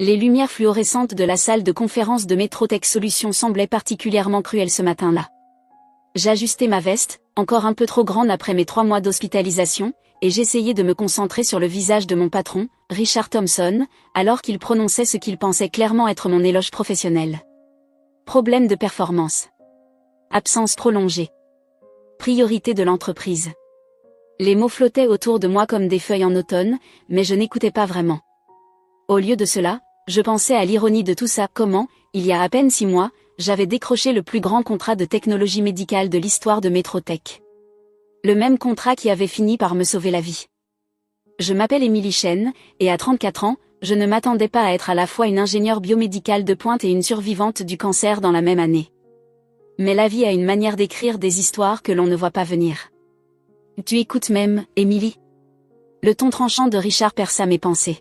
Les lumières fluorescentes de la salle de conférence de Métrotech Solutions semblaient particulièrement cruelles ce matin-là. J'ajustais ma veste, encore un peu trop grande après mes 3 mois d'hospitalisation, et j'essayais de me concentrer sur le visage de mon patron, Richard Thompson, alors qu'il prononçait ce qu'il pensait clairement être mon éloge professionnel. Problème de performance. Absence prolongée. Priorité de l'entreprise. Les mots flottaient autour de moi comme des feuilles en automne, mais je n'écoutais pas vraiment. Au lieu de cela, je pensais à l'ironie de tout ça, comment, il y a à peine 6 mois, j'avais décroché le plus grand contrat de technologie médicale de l'histoire de Métrotech. Le même contrat qui avait fini par me sauver la vie. Je m'appelle Émilie Chen, et à 34 ans, je ne m'attendais pas à être à la fois une ingénieure biomédicale de pointe et une survivante du cancer dans la même année. Mais la vie a une manière d'écrire des histoires que l'on ne voit pas venir. Tu écoutes même, Émilie? Le ton tranchant de Richard perça mes pensées.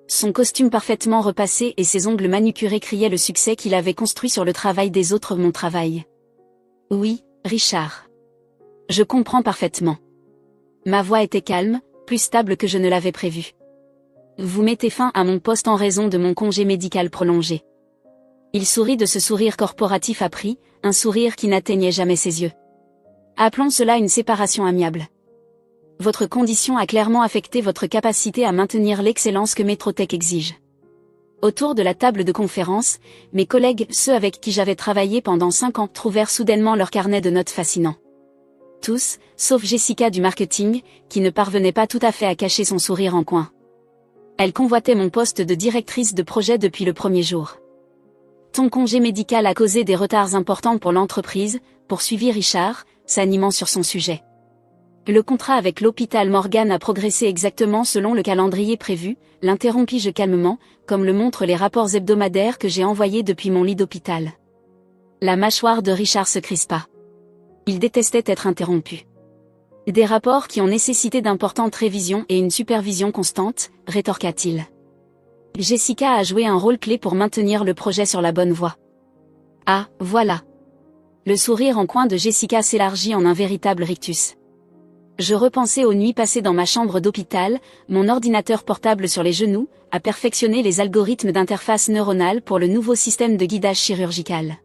Son costume parfaitement repassé et ses ongles manucurés criaient le succès qu'il avait construit sur le travail des autres, mon travail. Oui, Richard. Je comprends parfaitement. Ma voix était calme, plus stable que je ne l'avais prévu. Vous mettez fin à mon poste en raison de mon congé médical prolongé. Il sourit de ce sourire corporatif appris, un sourire qui n'atteignait jamais ses yeux. Appelons cela une séparation amiable. Votre condition a clairement affecté votre capacité à maintenir l'excellence que Métrotech exige. Autour de la table de conférence, mes collègues, ceux avec qui j'avais travaillé pendant 5 ans, trouvèrent soudainement leur carnet de notes fascinant. Tous, sauf Jessica du marketing, qui ne parvenait pas tout à fait à cacher son sourire en coin. Elle convoitait mon poste de directrice de projet depuis le premier jour. Ton congé médical a causé des retards importants pour l'entreprise, poursuivit Richard, s'animant sur son sujet. Le contrat avec l'hôpital Morgan a progressé exactement selon le calendrier prévu, l'interrompis-je calmement, comme le montrent les rapports hebdomadaires que j'ai envoyés depuis mon lit d'hôpital. La mâchoire de Richard se crispa. Il détestait être interrompu. Des rapports qui ont nécessité d'importantes révisions et une supervision constante, rétorqua-t-il. Jessica a joué un rôle clé pour maintenir le projet sur la bonne voie. Ah, voilà. Le sourire en coin de Jessica s'élargit en un véritable rictus. Je repensais aux nuits passées dans ma chambre d'hôpital, mon ordinateur portable sur les genoux, à perfectionner les algorithmes d'interface neuronale pour le nouveau système de guidage chirurgical.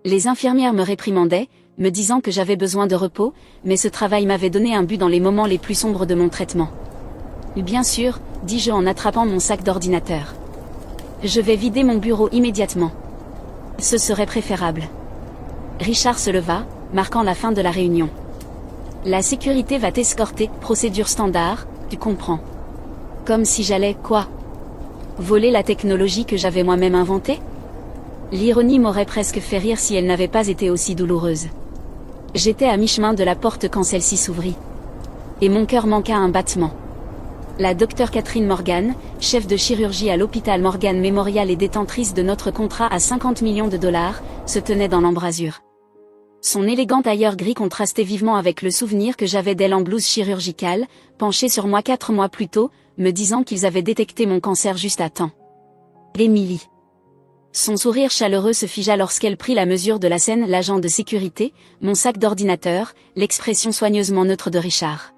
Les infirmières me réprimandaient, me disant que j'avais besoin de repos, mais ce travail m'avait donné un but dans les moments les plus sombres de mon traitement. Bien sûr, dis-je en attrapant mon sac d'ordinateur. Je vais vider mon bureau immédiatement. Ce serait préférable. Richard se leva, marquant la fin de la réunion. La sécurité va t'escorter, procédure standard, tu comprends. Comme si j'allais, quoi? Voler la technologie que j'avais moi-même inventée? L'ironie m'aurait presque fait rire si elle n'avait pas été aussi douloureuse. J'étais à mi-chemin de la porte quand celle-ci s'ouvrit. Et mon cœur manqua un battement. La docteure Catherine Morgan, chef de chirurgie à l'hôpital Morgan Memorial et détentrice de notre contrat à 50 millions de dollars, se tenait dans l'embrasure. Son élégant tailleur gris contrastait vivement avec le souvenir que j'avais d'elle en blouse chirurgicale, penchée sur moi 4 mois plus tôt, me disant qu'ils avaient détecté mon cancer juste à temps. Émilie. Son sourire chaleureux se figea lorsqu'elle prit la mesure de la scène, l'agent de sécurité, mon sac d'ordinateur, l'expression soigneusement neutre de Richard.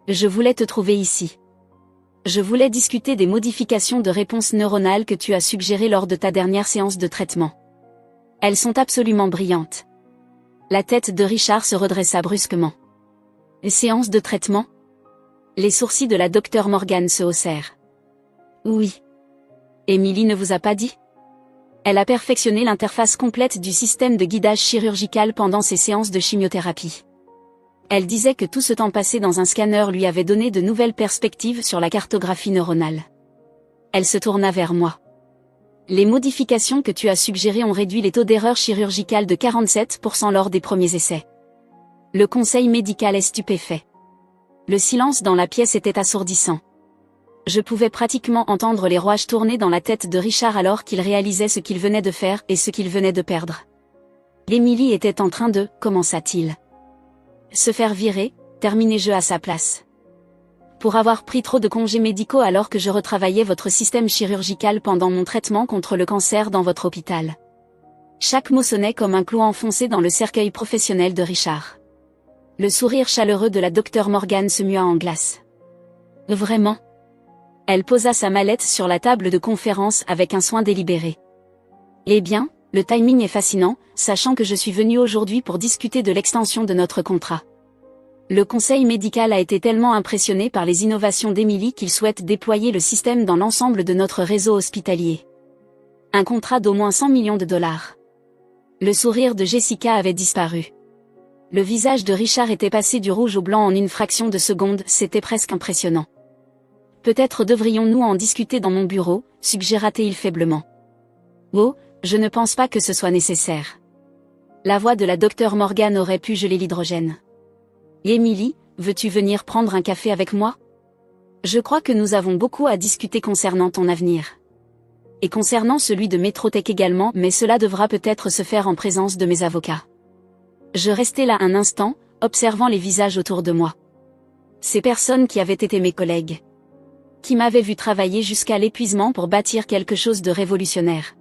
Je voulais te trouver ici. Je voulais discuter des modifications de réponse neuronale que tu as suggérées lors de ta dernière séance de traitement. Elles sont absolument brillantes. La tête de Richard se redressa brusquement. Séance de traitement? Les sourcils de la docteure Morgan se haussèrent. Oui. Émilie ne vous a pas dit? Elle a perfectionné l'interface complète du système de guidage chirurgical pendant ses séances de chimiothérapie. Elle disait que tout ce temps passé dans un scanner lui avait donné de nouvelles perspectives sur la cartographie neuronale. Elle se tourna vers moi. Les modifications que tu as suggérées ont réduit les taux d'erreur chirurgicale de 47% lors des premiers essais. Le conseil médical est stupéfait. Le silence dans la pièce était assourdissant. Je pouvais pratiquement entendre les rouages tourner dans la tête de Richard alors qu'il réalisait ce qu'il venait de faire et ce qu'il venait de perdre. Émilie était en train de, commença-t-il. Se faire virer, terminai-je à sa place. Pour avoir pris trop de congés médicaux alors que je retravaillais votre système chirurgical pendant mon traitement contre le cancer dans votre hôpital. Chaque mot sonnait comme un clou enfoncé dans le cercueil professionnel de Richard. Le sourire chaleureux de la docteure Morgan se mua en glace. Vraiment? Elle posa sa mallette sur la table de conférence avec un soin délibéré. Eh bien, le timing est fascinant, sachant que je suis venue aujourd'hui pour discuter de l'extension de notre contrat. Le conseil médical a été tellement impressionné par les innovations d'Emily qu'il souhaite déployer le système dans l'ensemble de notre réseau hospitalier. Un contrat d'au moins 100 millions de dollars. Le sourire de Jessica avait disparu. Le visage de Richard était passé du rouge au blanc en une fraction de seconde, c'était presque impressionnant. Peut-être devrions-nous en discuter dans mon bureau, suggéra-t-il faiblement. Oh, je ne pense pas que ce soit nécessaire. La voix de la docteure Morgan aurait pu geler l'hydrogène. Emily, veux-tu venir prendre un café avec moi? Je crois que nous avons beaucoup à discuter concernant ton avenir. Et concernant celui de Metrotech également, mais cela devra peut-être se faire en présence de mes avocats. Je restai là un instant, observant les visages autour de moi. Ces personnes qui avaient été mes collègues. Qui m'avaient vu travailler jusqu'à l'épuisement pour bâtir quelque chose de révolutionnaire.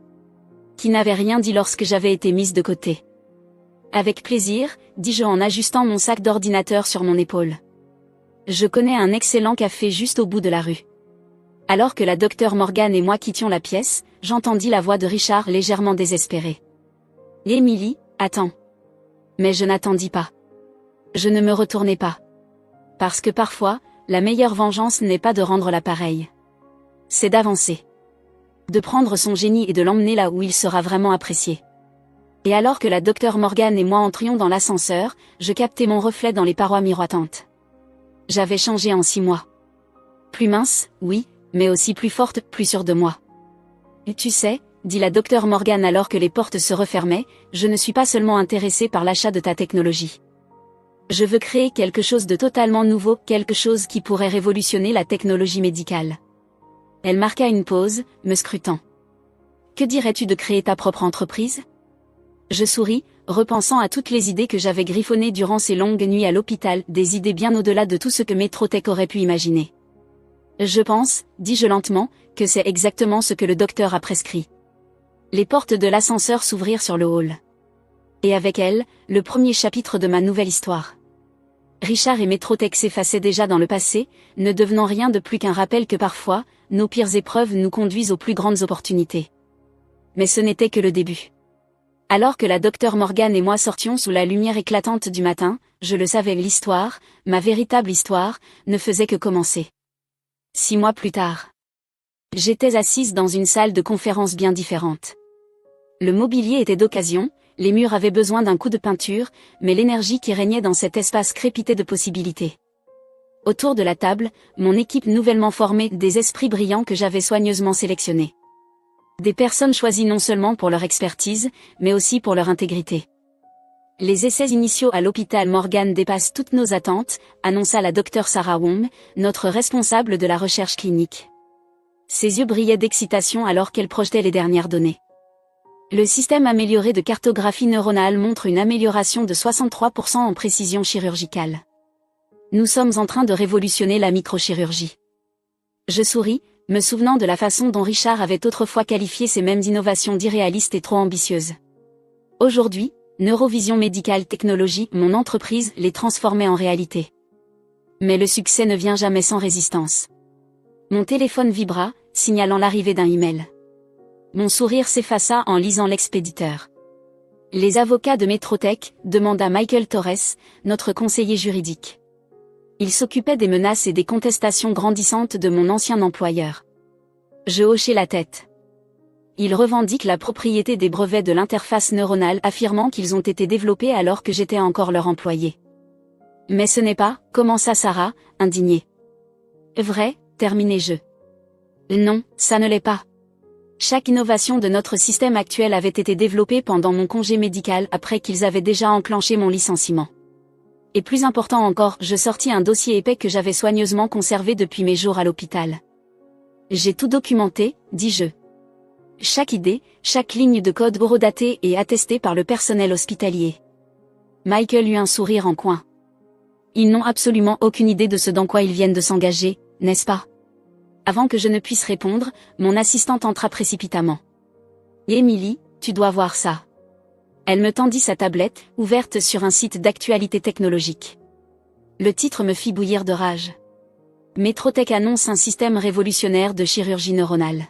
Qui n'avaient rien dit lorsque j'avais été mise de côté. Avec plaisir, dis-je en ajustant mon sac d'ordinateur sur mon épaule. Je connais un excellent café juste au bout de la rue. Alors que la docteure Morgan et moi quittions la pièce, j'entendis la voix de Richard légèrement désespérée. Emily, attends. Mais je n'attendis pas. Je ne me retournai pas. Parce que parfois, la meilleure vengeance n'est pas de rendre l'appareil. C'est d'avancer. De prendre son génie et de l'emmener là où il sera vraiment apprécié. Et alors que la docteure Morgan et moi entrions dans l'ascenseur, je captai mon reflet dans les parois miroitantes. J'avais changé en 6 mois. Plus mince, oui, mais aussi plus forte, plus sûre de moi. Et tu sais, dit la docteure Morgan alors que les portes se refermaient, je ne suis pas seulement intéressée par l'achat de ta technologie. Je veux créer quelque chose de totalement nouveau, quelque chose qui pourrait révolutionner la technologie médicale. Elle marqua une pause, me scrutant. Que dirais-tu de créer ta propre entreprise? Je souris, repensant à toutes les idées que j'avais griffonnées durant ces longues nuits à l'hôpital, des idées bien au-delà de tout ce que Metrotech aurait pu imaginer. Je pense, dis-je lentement, que c'est exactement ce que le docteur a prescrit. Les portes de l'ascenseur s'ouvrirent sur le hall. Et avec elles, le premier chapitre de ma nouvelle histoire. Richard et Metrotech s'effaçaient déjà dans le passé, ne devenant rien de plus qu'un rappel que parfois, nos pires épreuves nous conduisent aux plus grandes opportunités. Mais ce n'était que le début. Alors que la docteure Morgan et moi sortions sous la lumière éclatante du matin, je le savais, l'histoire, ma véritable histoire, ne faisait que commencer. 6 mois plus tard. J'étais assise dans une salle de conférence bien différente. Le mobilier était d'occasion, les murs avaient besoin d'un coup de peinture, mais l'énergie qui régnait dans cet espace crépitait de possibilités. Autour de la table, mon équipe nouvellement formée, des esprits brillants que j'avais soigneusement sélectionnés. Des personnes choisies non seulement pour leur expertise, mais aussi pour leur intégrité. Les essais initiaux à l'hôpital Morgan dépassent toutes nos attentes, annonça la docteure Sarah Wong, notre responsable de la recherche clinique. Ses yeux brillaient d'excitation alors qu'elle projetait les dernières données. Le système amélioré de cartographie neuronale montre une amélioration de 63% en précision chirurgicale. Nous sommes en train de révolutionner la microchirurgie. Je souris, me souvenant de la façon dont Richard avait autrefois qualifié ces mêmes innovations d'irréalistes et trop ambitieuses. Aujourd'hui, Neurovision Medical Technology, mon entreprise, les transformait en réalité. Mais le succès ne vient jamais sans résistance. Mon téléphone vibra, signalant l'arrivée d'un email. Mon sourire s'effaça en lisant l'expéditeur. Les avocats de Metrotech, demanda Michael Torres, notre conseiller juridique. Il s'occupait des menaces et des contestations grandissantes de mon ancien employeur. Je hochai la tête. Il revendique la propriété des brevets de l'interface neuronale, affirmant qu'ils ont été développés alors que j'étais encore leur employé. Mais ce n'est pas, commença Sarah, indignée. Vrai, terminai-je. Non, ça ne l'est pas. Chaque innovation de notre système actuel avait été développée pendant mon congé médical après qu'ils avaient déjà enclenché mon licenciement. Et plus important encore, je sortis un dossier épais que j'avais soigneusement conservé depuis mes jours à l'hôpital. J'ai tout documenté, dis-je. Chaque idée, chaque ligne de code horodatée et attestée par le personnel hospitalier. Michael eut un sourire en coin. Ils n'ont absolument aucune idée de ce dans quoi ils viennent de s'engager, n'est-ce pas? Avant que je ne puisse répondre, mon assistante entra précipitamment. Emily, tu dois voir ça. Elle me tendit sa tablette, ouverte sur un site d'actualité technologique. Le titre me fit bouillir de rage. Metrotech annonce un système révolutionnaire de chirurgie neuronale.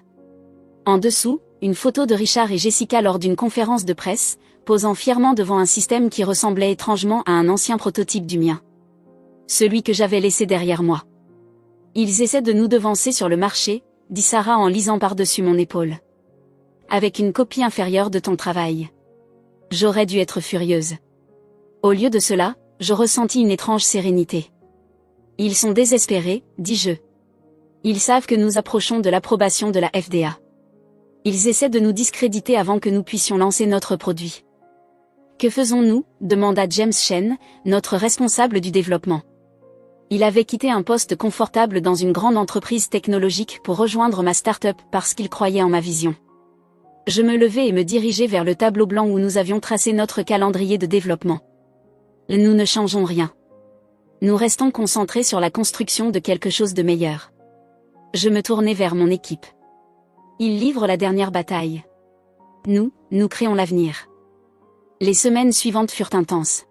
En dessous, une photo de Richard et Jessica lors d'une conférence de presse, posant fièrement devant un système qui ressemblait étrangement à un ancien prototype du mien. Celui que j'avais laissé derrière moi. Ils essaient de nous devancer sur le marché, dit Sarah en lisant par-dessus mon épaule. Avec une copie inférieure de ton travail. J'aurais dû être furieuse. Au lieu de cela, je ressentis une étrange sérénité. Ils sont désespérés, dis-je. Ils savent que nous approchons de l'approbation de la FDA. Ils essaient de nous discréditer avant que nous puissions lancer notre produit. Que faisons-nous ? Demanda James Shen, notre responsable du développement. Il avait quitté un poste confortable dans une grande entreprise technologique pour rejoindre ma start-up parce qu'il croyait en ma vision. Je me levai et me dirigeai vers le tableau blanc où nous avions tracé notre calendrier de développement. Nous ne changeons rien. Nous restons concentrés sur la construction de quelque chose de meilleur. Je me tournai vers mon équipe. Ils livrent la dernière bataille. Nous créons l'avenir. Les semaines suivantes furent intenses.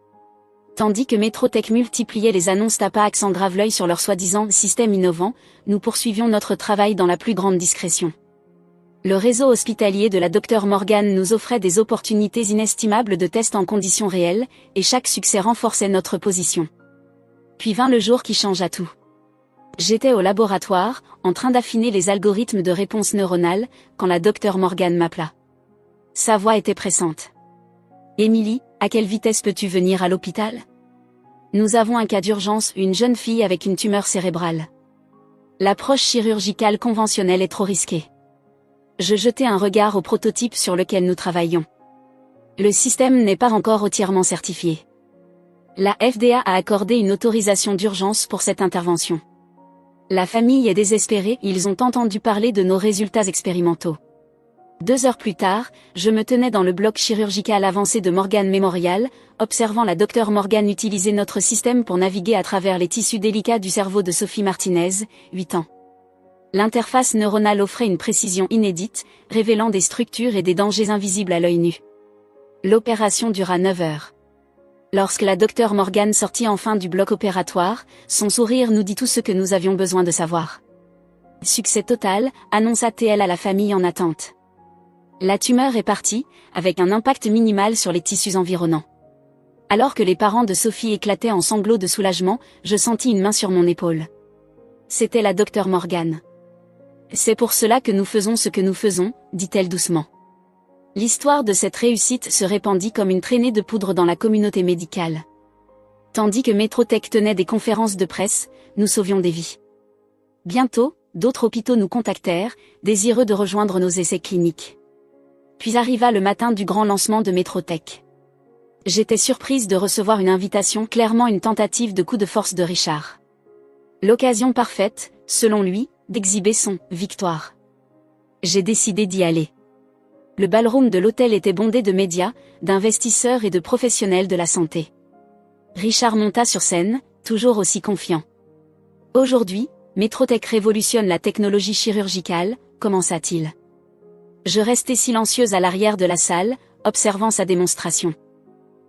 Tandis que Metrotech multipliait les annonces Tapax sans grave l'œil sur leur soi-disant système innovant, nous poursuivions notre travail dans la plus grande discrétion. Le réseau hospitalier de la Dr Morgan nous offrait des opportunités inestimables de tests en conditions réelles, et chaque succès renforçait notre position. Puis vint le jour qui changea tout. J'étais au laboratoire, en train d'affiner les algorithmes de réponse neuronale, quand la Dr Morgan m'appela. Sa voix était pressante. « Émilie, à quelle vitesse peux-tu venir à l'hôpital ? Nous avons un cas d'urgence, une jeune fille avec une tumeur cérébrale. L'approche chirurgicale conventionnelle est trop risquée. » Je jetai un regard au prototype sur lequel nous travaillions. Le système n'est pas encore entièrement certifié. La FDA a accordé une autorisation d'urgence pour cette intervention. La famille est désespérée, ils ont entendu parler de nos résultats expérimentaux. 2 heures plus tard, je me tenais dans le bloc chirurgical avancé de Morgan Memorial, observant la Dr Morgan utiliser notre système pour naviguer à travers les tissus délicats du cerveau de Sophie Martinez, 8 ans. L'interface neuronale offrait une précision inédite, révélant des structures et des dangers invisibles à l'œil nu. L'opération dura 9 heures. Lorsque la Dr Morgan sortit enfin du bloc opératoire, son sourire nous dit tout ce que nous avions besoin de savoir. Succès total, annonça-t-elle à la famille en attente. La tumeur est partie, avec un impact minimal sur les tissus environnants. Alors que les parents de Sophie éclataient en sanglots de soulagement, je sentis une main sur mon épaule. C'était la Dr Morgan. C'est pour cela que nous faisons ce que nous faisons, dit-elle doucement. L'histoire de cette réussite se répandit comme une traînée de poudre dans la communauté médicale. Tandis que Metrotech tenait des conférences de presse, nous sauvions des vies. Bientôt, d'autres hôpitaux nous contactèrent, désireux de rejoindre nos essais cliniques. Puis arriva le matin du grand lancement de Metrotech. J'étais surprise de recevoir une invitation, clairement une tentative de coup de force de Richard. L'occasion parfaite, selon lui, d'exhiber son « victoire ». J'ai décidé d'y aller. Le ballroom de l'hôtel était bondé de médias, d'investisseurs et de professionnels de la santé. Richard monta sur scène, toujours aussi confiant. Aujourd'hui, Metrotech révolutionne la technologie chirurgicale, commença-t-il. Je restai silencieuse à l'arrière de la salle, observant sa démonstration.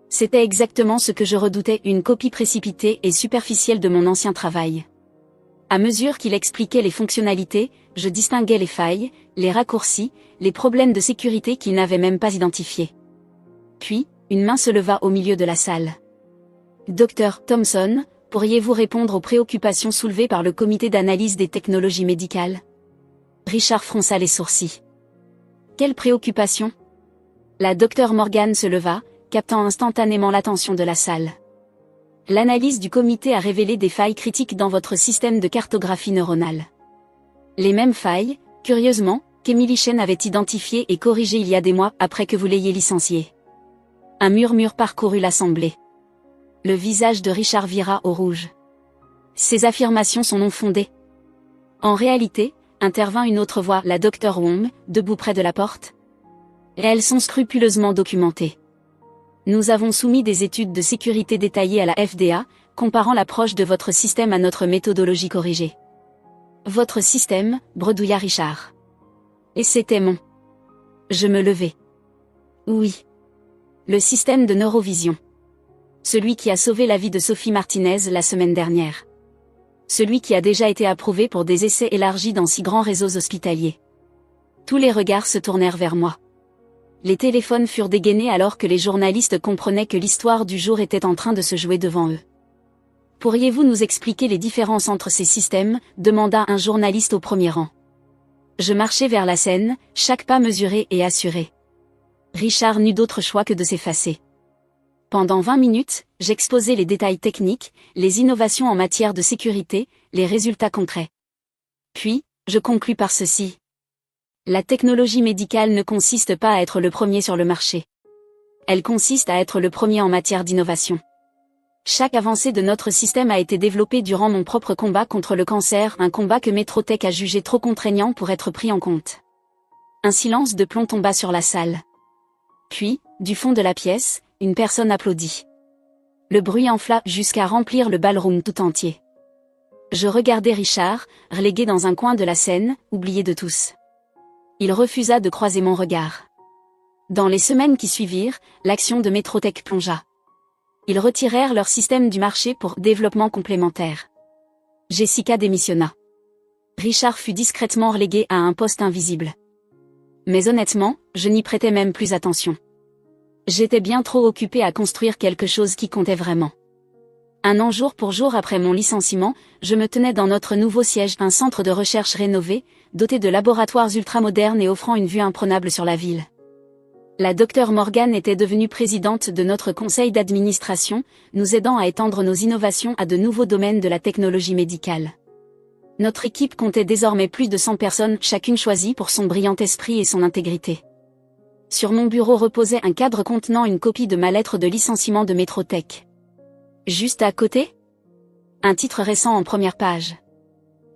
C'était exactement ce que je redoutais, une copie précipitée et superficielle de mon ancien travail. À mesure qu'il expliquait les fonctionnalités, je distinguais les failles, les raccourcis, les problèmes de sécurité qu'il n'avait même pas identifiés. Puis, une main se leva au milieu de la salle. « Dr Thompson, pourriez-vous répondre aux préoccupations soulevées par le comité d'analyse des technologies médicales ?» Richard fronça les sourcils. « Quelles préoccupations ?» La Dr Morgan se leva, captant instantanément l'attention de la salle. L'analyse du comité a révélé des failles critiques dans votre système de cartographie neuronale. Les mêmes failles, curieusement, qu'Emily Shen avait identifiées et corrigées il y a des mois après que vous l'ayez licencié. Un murmure parcourut l'assemblée. Le visage de Richard vira au rouge. Ces affirmations sont non fondées. En réalité, intervint une autre voix, la Dr Wong, debout près de la porte. Et elles sont scrupuleusement documentées. Nous avons soumis des études de sécurité détaillées à la FDA, comparant l'approche de votre système à notre méthodologie corrigée. Votre système, bredouilla Richard. Et c'était mon. Je me levai. Oui. Le système de neurovision. Celui qui a sauvé la vie de Sophie Martinez la semaine dernière. celui qui a déjà été approuvé pour des essais élargis dans 6 grands réseaux hospitaliers. Tous les regards se tournèrent vers moi. Les téléphones furent dégainés alors que les journalistes comprenaient que l'histoire du jour était en train de se jouer devant eux. Pourriez-vous nous expliquer les différences entre ces systèmes, demanda un journaliste au premier rang. Je marchais vers la scène, chaque pas mesuré et assuré. Richard n'eut d'autre choix que de s'effacer. Pendant 20 minutes, j'exposais les détails techniques, les innovations en matière de sécurité, les résultats concrets. Puis, je conclus par ceci. La technologie médicale ne consiste pas à être le premier sur le marché. Elle consiste à être le premier en matière d'innovation. Chaque avancée de notre système a été développée durant mon propre combat contre le cancer, un combat que Métrotech a jugé trop contraignant pour être pris en compte. Un silence de plomb tomba sur la salle. Puis, du fond de la pièce, une personne applaudit. Le bruit enfla jusqu'à remplir le ballroom tout entier. Je regardai Richard, relégué dans un coin de la scène, oublié de tous. Il refusa de croiser mon regard. Dans les semaines qui suivirent, l'action de Métrotech plongea. Ils retirèrent leur système du marché pour développement complémentaire. Jessica démissionna. Richard fut discrètement relégué à un poste invisible. Mais honnêtement, je n'y prêtais même plus attention. J'étais bien trop occupé à construire quelque chose qui comptait vraiment. Un an jour pour jour après mon licenciement, je me tenais dans notre nouveau siège, un centre de recherche rénové, doté de laboratoires ultramodernes et offrant une vue imprenable sur la ville. La Dr Morgan était devenue présidente de notre conseil d'administration, nous aidant à étendre nos innovations à de nouveaux domaines de la technologie médicale. Notre équipe comptait désormais plus de 100 personnes, chacune choisie pour son brillant esprit et son intégrité. Sur mon bureau reposait un cadre contenant une copie de ma lettre de licenciement de Métrotech. Juste à côté, un titre récent en première page.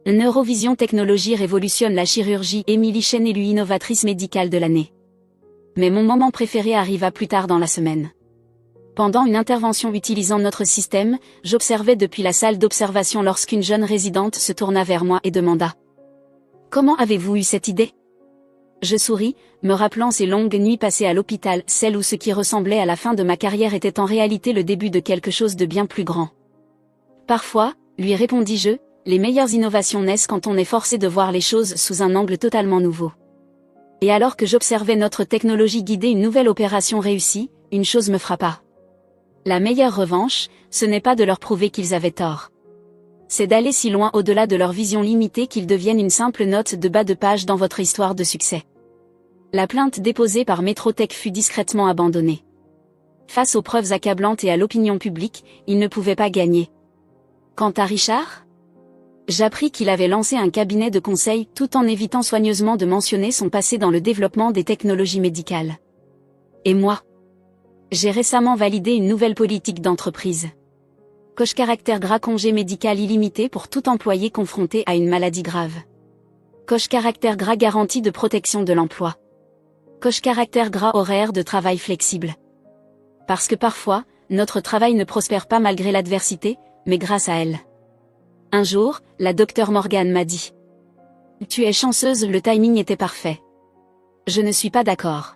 Neurovision Technologies révolutionne la chirurgie, Émilie Chen élue innovatrice médicale de l'année. Mais mon moment préféré arriva plus tard dans la semaine. Pendant une intervention utilisant notre système, j'observais depuis la salle d'observation lorsqu'une jeune résidente se tourna vers moi et demanda « Comment avez-vous eu cette idée ?» Je souris, me rappelant ces longues nuits passées à l'hôpital, celles où ce qui ressemblait à la fin de ma carrière était en réalité le début de quelque chose de bien plus grand. Parfois, lui répondis-je, les meilleures innovations naissent quand on est forcé de voir les choses sous un angle totalement nouveau. Et alors que j'observais notre technologie guider une nouvelle opération réussie, une chose me frappa. La meilleure revanche, ce n'est pas de leur prouver qu'ils avaient tort. C'est d'aller si loin au-delà de leur vision limitée qu'ils deviennent une simple note de bas de page dans votre histoire de succès. La plainte déposée par Métrotech fut discrètement abandonnée. Face aux preuves accablantes et à l'opinion publique, il ne pouvait pas gagner. Quant à Richard ? J'appris qu'il avait lancé un cabinet de conseil tout en évitant soigneusement de mentionner son passé dans le développement des technologies médicales. Et moi ? J'ai récemment validé une nouvelle politique d'entreprise. Coche caractère gras congé médical illimité pour tout employé confronté à une maladie grave. Coche caractère gras garantie de protection de l'emploi. Coche caractère gras horaire de travail flexible. Parce que parfois, notre travail ne prospère pas malgré l'adversité, mais grâce à elle. Un jour, la Dr Morgan m'a dit « Tu es chanceuse, le timing était parfait. » Je ne suis pas d'accord.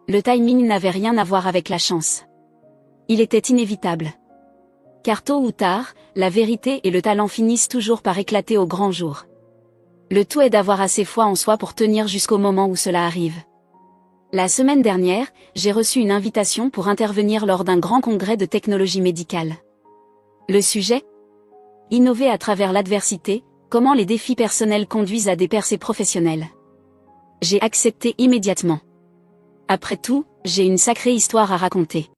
Le timing n'avait rien à voir avec la chance. Il était inévitable. Car tôt ou tard, la vérité et le talent finissent toujours par éclater au grand jour. Le tout est d'avoir assez foi en soi pour tenir jusqu'au moment où cela arrive. La semaine dernière, j'ai reçu une invitation pour intervenir lors d'un grand congrès de technologie médicale. Le sujet ? Innover à travers l'adversité, comment les défis personnels conduisent à des percées professionnelles. J'ai accepté immédiatement. Après tout, j'ai une sacrée histoire à raconter.